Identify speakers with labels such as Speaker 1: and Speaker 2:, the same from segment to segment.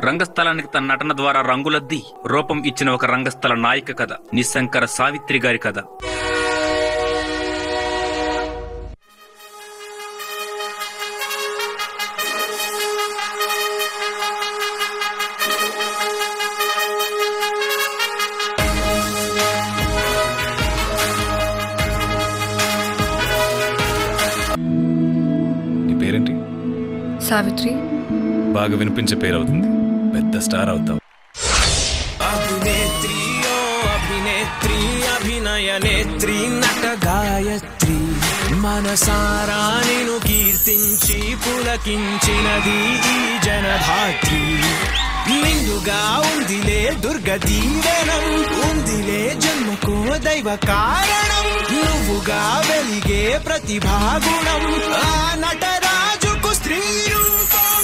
Speaker 1: రంగస్థలానికి తన నటన ద్వారా రంగులద్ది రూపం ఇచ్చిన ఒక రంగస్థల నాయిక కథ నిస్సంకర సావిత్రి గారి కథ.
Speaker 2: నీ పేరేంటి?
Speaker 3: సావిత్రి.
Speaker 2: బాగా వినిపించే పేరు అవుతుంది, పెద్ద స్టార్ అవుతావు.
Speaker 4: అభినేత్రి ఓ అభినేత్రి, అభినయ నేత్రి, నట గాయత్రి, మనసారా నిన్ను కీర్తించి పులకించినది ఈ జనధాత్రి. నిండుగా ఉందిలే దుర్గ దీవెనం, ఉందిలే జన్మకో దైవ కారణం, నువ్వుగా వెలిగే ప్రతిభాగుణం, ఆ నటరాజుకు స్త్రీ రూపం.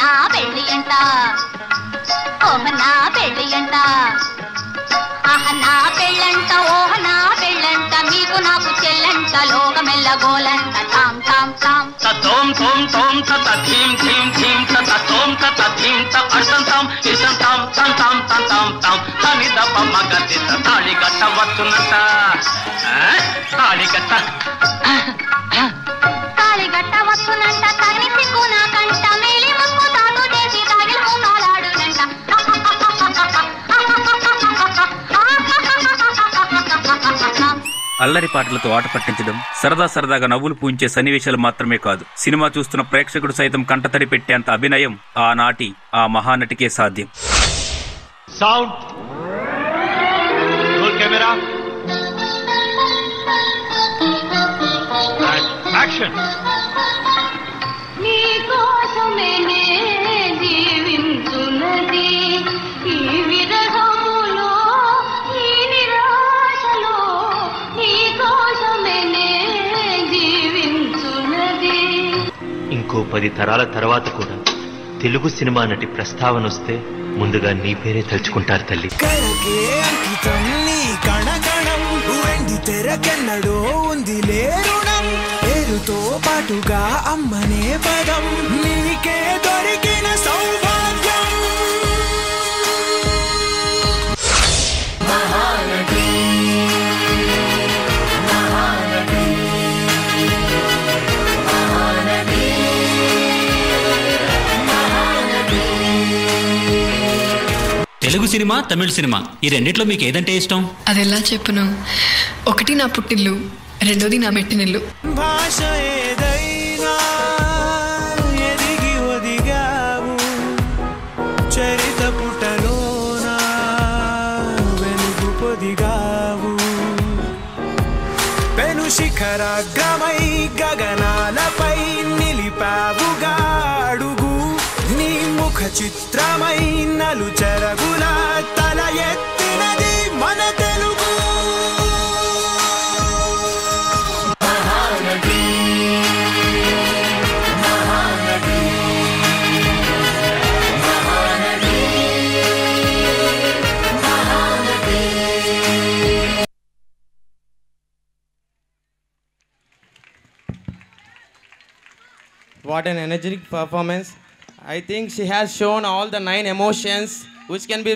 Speaker 5: నా పెళ్ళి అంట, ఓహ నా పెళ్ళి అంట, ఆహ నా పెళ్ళంట, ఓహ నా పెళ్ళంట, మీకు నాకు చెల్లంట, లోకమెల్ల గోలంట, తాం తాం తాం
Speaker 6: తోం తోం తోం తత థీం థీం థీం తత తోం తత థీం త అసంతాం ఇసంతాం తంతాం తంతాం తాం తని దప మగతి తాళి గట్ట వస్తున్నట తాళి
Speaker 5: గట్ట వస్తున్నంట, తగిలి సిగ్గు నాకంట, మేలి ముక్కు తాను చేసి తాగిలి మూనాలాడునంట.
Speaker 1: అల్లరి పాటలతో ఆట పట్టించడం, సరదాగా నవ్వులు పూయించే సన్నివేశాలు మాత్రమే కాదు, సినిమా చూస్తున్న ప్రేక్షకుడు సైతం కంటతడి పెట్టేంత అభినయం ఆనాటి ఆ మహానటికే సాధ్యం.
Speaker 6: Sound camera action.
Speaker 5: నీకోసమే జీవించున్నది ఈ విరహములో, ఈ నిరాశలో, నీకోసమే జీవించున్నది.
Speaker 7: ఇంకో 10 తరాల తర్వాత కూడా తెలుగు సినిమా నటి ప్రస్తావన వస్తే ముందుగా నీ పేరే తలుచుకుంటారు తల్లి.
Speaker 4: కరకే అంకితం నీ కణకణం, వెండి తెరకెన్నడో ఉంది లేరుణం, పేరుతో పాటుగా అమ్మనే పదం, నీకే దొరికిన సౌభాగ్యం. మహానటి మహానటి మహానటి మహానటి.
Speaker 8: తెలుగు సినిమా, తమిళ సినిమా ఈ రెండిట్లో మీకు ఏదంటే ఇష్టం?
Speaker 3: అదెలా చెప్పును? ఒకటి నా పుట్టిల్లు, రెండోది నా మెట్టినిల్లు.
Speaker 4: భాష ఏదైనా ఎదిగి ఒదిగావు, చరిత పుటలోన వెలుగు పొదిగావు, పెను శిఖరాగ్రమై గగనాలపై నిలిపావుగా అడుగు, నీ ముఖ చిత్రమై నలు చెరగుల తల ఎత్తినది మన Telugu. Mahanati Mahanati Mahanati Mahanati.
Speaker 9: What an energetic performance. I think she has shown all the 9 emotions which can be